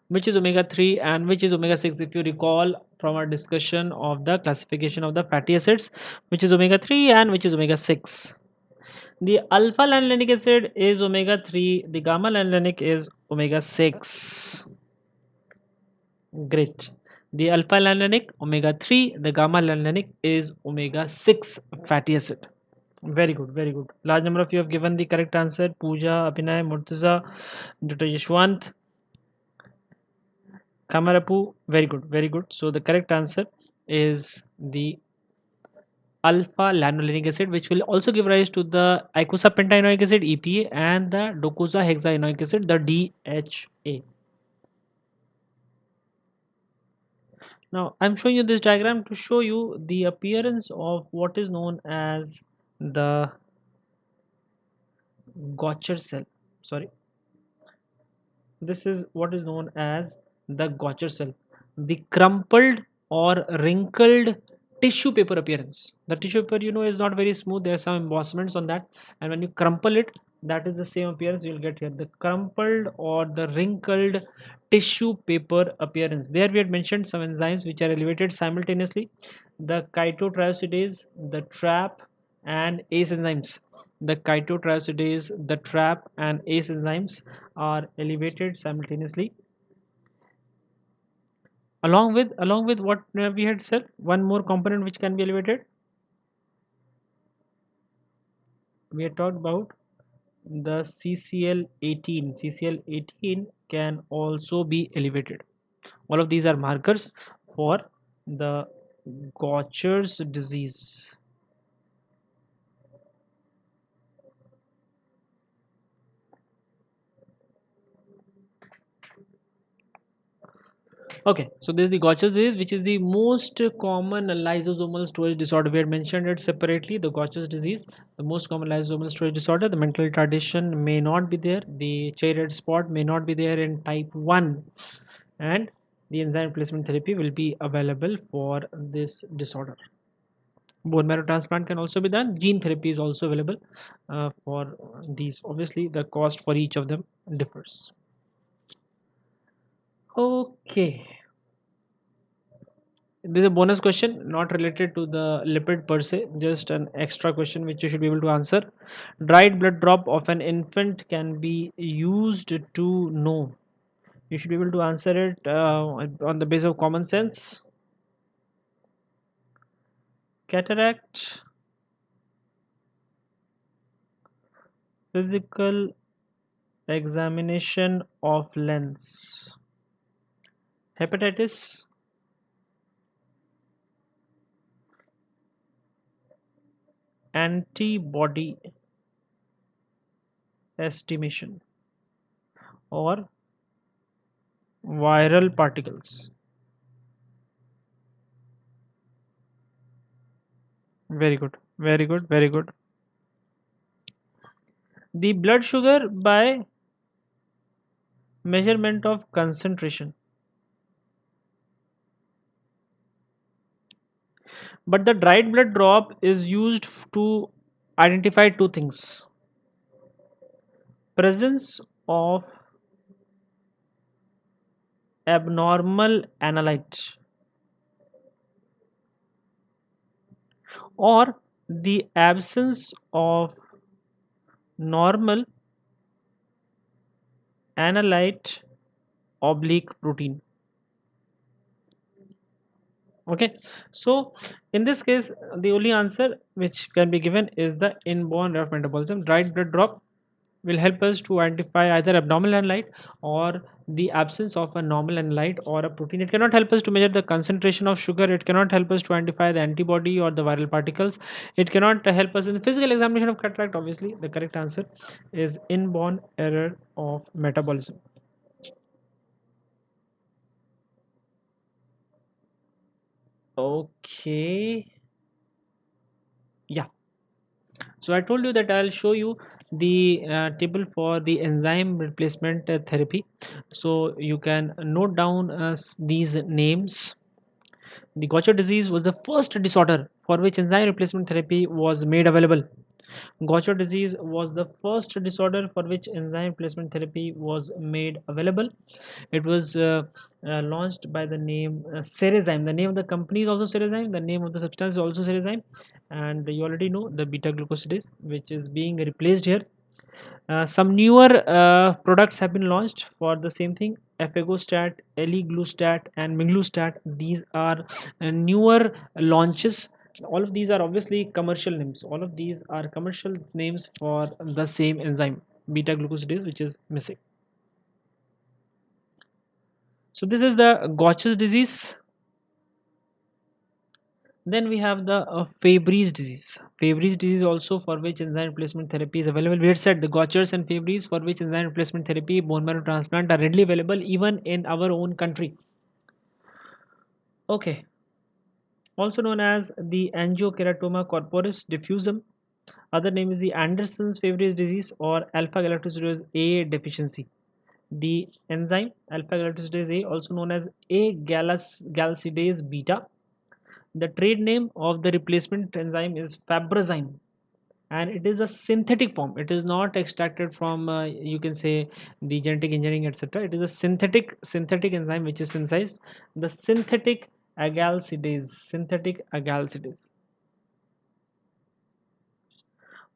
Which is omega 3 and which is omega 6? If you recall from our discussion of the classification of the fatty acids, which is omega 3 and which is omega 6? The alpha linolenic acid is omega 3, the gamma linolenic is omega 6. Great. The alpha linolenic omega 3, the gamma linolenic is omega 6 fatty acid. Very good, very good. Large number of you have given the correct answer. Pooja, Abhinay, Murtaza, Dr. Yashwant, Kamarapu. Very good, very good. So the correct answer is the alpha lanolenic acid, which will also give rise to the icosapentaenoic acid EPA and the docosahexaenoic acid, the DHA. Now I'm showing you this diagram to show you the appearance of what is known as the Gaucher cell. Sorry, this is what is known as the Gaucher cell. The crumpled or wrinkled tissue paper appearance. The tissue paper, you know, is not very smooth. There are some embossments on that, and when you crumple it, that is the same appearance you will get here. The crumpled or the wrinkled tissue paper appearance. There we had mentioned some enzymes which are elevated simultaneously: the chitotriosidase, the trap, and ACE enzymes. The chitotriosidase, the trap, and ACE enzymes are elevated simultaneously. Along with what we had said, one more component which can be elevated. We had talked about the CCl18. CCl18 can also be elevated. All of these are markers for the Gaucher's disease. Okay, so this is the Gaucher's disease, which is the most common lysosomal storage disorder. We had mentioned it separately. The Gaucher's disease, the most common lysosomal storage disorder. The mental retardation may not be there. The cherry red spot may not be there in type 1, and the enzyme replacement therapy will be available for this disorder. Bone marrow transplant can also be done. Gene therapy is also available for these. Obviously, the cost for each of them differs. Okay. This is a bonus question, not related to the lipid per se, just an extra question which you should be able to answer. Dried blood drop of an infant can be used to know. You should be able to answer it on the basis of common sense. Cataract, physical examination of lens, hepatitis, antibody estimation, or viral particles. Very good, very good, very good. The blood sugar by measurement of concentration. But the dried blood drop is used to identify two things: presence of abnormal analyte or the absence of normal analyte oblique protein. Okay, so in this case the only answer which can be given is the inborn rate of metabolism. Dried blood drop will help us to identify either abnormal analyte or the absence of a normal analyte or a protein. It cannot help us to measure the concentration of sugar. It cannot help us to identify the antibody or the viral particles. It cannot help us in the physical examination of cataract. Obviously, the correct answer is inborn error of metabolism. Okay, yeah. So I told you that I'll show you the table for the enzyme replacement therapy. So you can note down these names. The Gaucher disease was the first disorder for which enzyme replacement therapy was made available. Gaucher disease was the first disorder for which enzyme replacement therapy was made available. It was launched by the name Cerezyme. The name of the company is also Cerezyme. The name of the substance is also Cerezyme. And you already know the beta glucosidase, which is being replaced here. Some newer products have been launched for the same thing: Efegostat, Eliglustat, and Minglustat. These are newer launches. All of these are obviously commercial names. All of these are commercial names for the same enzyme, beta glucosidase, which is missing. So this is the Gaucher's disease. Then we have the Fabry's disease. Fabry's disease also, for which enzyme replacement therapy is available. We had said the Gaucher's and Fabry's, for which enzyme replacement therapy, bone marrow transplant are readily available even in our own country. Okay, also known as the angiokeratoma corporis diffusum. Other name is the Anderson's Fabry's disease or alpha galactosidase A deficiency. The enzyme alpha galactosidase A, also known as galactidase beta. The trade name of the replacement enzyme is Fabrazyme, and it is a synthetic form. It is not extracted from you can say the genetic engineering, etc. It is a synthetic enzyme which is synthesized. The synthetic agalsidase.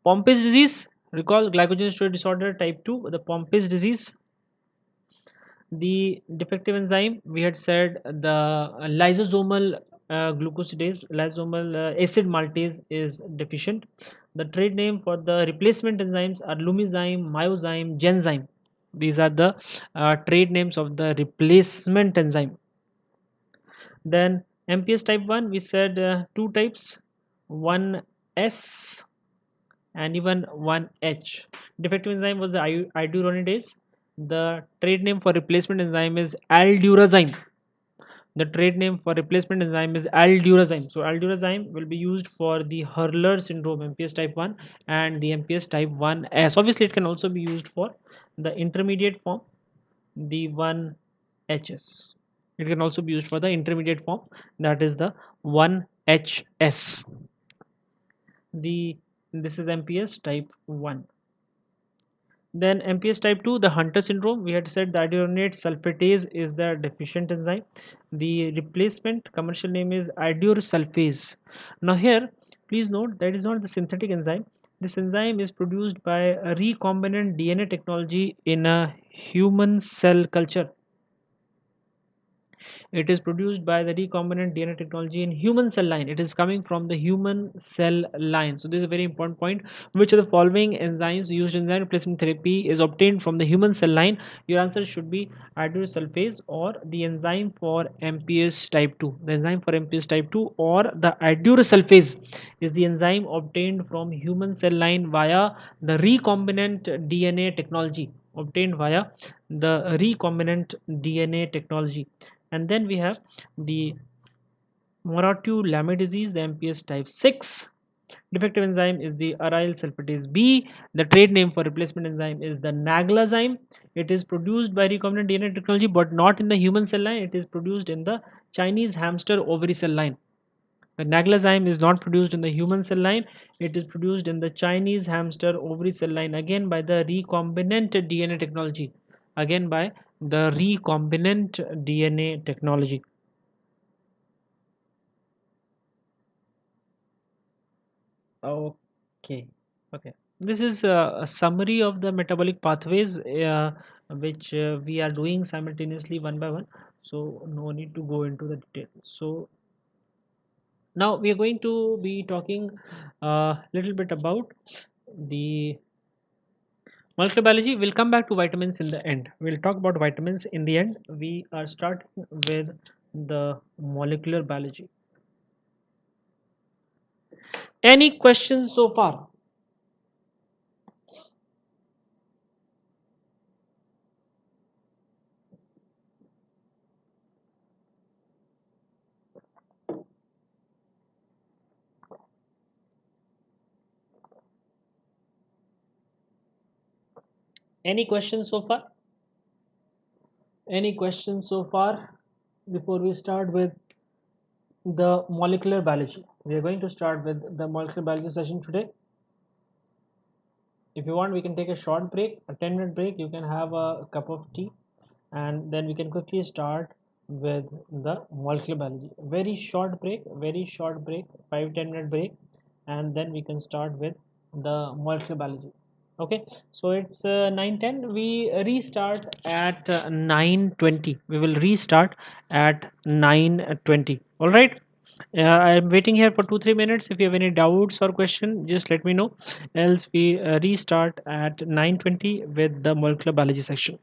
Pompe's disease, recall glycogen storage disorder type 2, the Pompe's disease. The defective enzyme, we had said the lysosomal glucosidase, lysosomal acid maltase is deficient. The trade name for the replacement enzymes are Lumizyme, Myozyme, Genzyme. These are the trade names of the replacement enzyme. Then MPS type 1, we said two types, 1S and even 1H. Defective enzyme was the iduronidase. The trade name for replacement enzyme is aldurazyme. The trade name for replacement enzyme is aldurazyme. So aldurazyme will be used for the Hurler syndrome, MPS type 1, and the MPS type 1S. Obviously, it can also be used for the intermediate form, the 1HS. It can also be used for the intermediate form, that is the 1HS. This is MPS type 1. Then MPS type 2, the Hunter syndrome, we had said the iduronate sulfatase is the deficient enzyme. The replacement commercial name is idursulfase. Now here, please note that is not the synthetic enzyme. This enzyme is produced by a recombinant DNA technology in a human cell culture. It is produced by the recombinant DNA technology in human cell line. It is coming from the human cell line. So this is a very important point. Which of the following enzymes used in enzyme replacement therapy is obtained from the human cell line? Your answer should be idursulfase or the enzyme for MPS type 2. The enzyme for MPS type 2 or the idursulfase is the enzyme obtained from human cell line via the recombinant DNA technology. Obtained via the recombinant DNA technology. And then we have the Moratu Lamy disease, the MPS type 6. Defective enzyme is the aryl sulfatase B. The trade name for replacement enzyme is the Naglazyme. It is produced by recombinant DNA technology but not in the human cell line. It is produced in the Chinese hamster ovary cell line. The Naglazyme is not produced in the human cell line. It is produced in the Chinese hamster ovary cell line, again by the recombinant DNA technology. Again by the recombinant DNA technology. Okay, okay. This is a summary of the metabolic pathways which we are doing simultaneously one by one. So no need to go into the detail. So now we are going to be talking a little bit about the Molecular biology, we'll come back to vitamins in the end. We'll talk about vitamins in the end. We are starting with the molecular biology. Any questions so far? Any questions so far? Any questions so far before we start with the molecular biology? We are going to start with the molecular biology session today. If you want, we can take a short break, a 10-minute break. You can have a cup of tea, and then we can quickly start with the molecular biology. Very short break, 5-10 minute break, and then we can start with the molecular biology. Okay, so it's 9:10. We restart at 9:20. We will restart at 9:20. All right. I'm waiting here for 2-3 minutes. If you have any doubts or question, just let me know. Else we restart at 9:20 with the molecular biology section.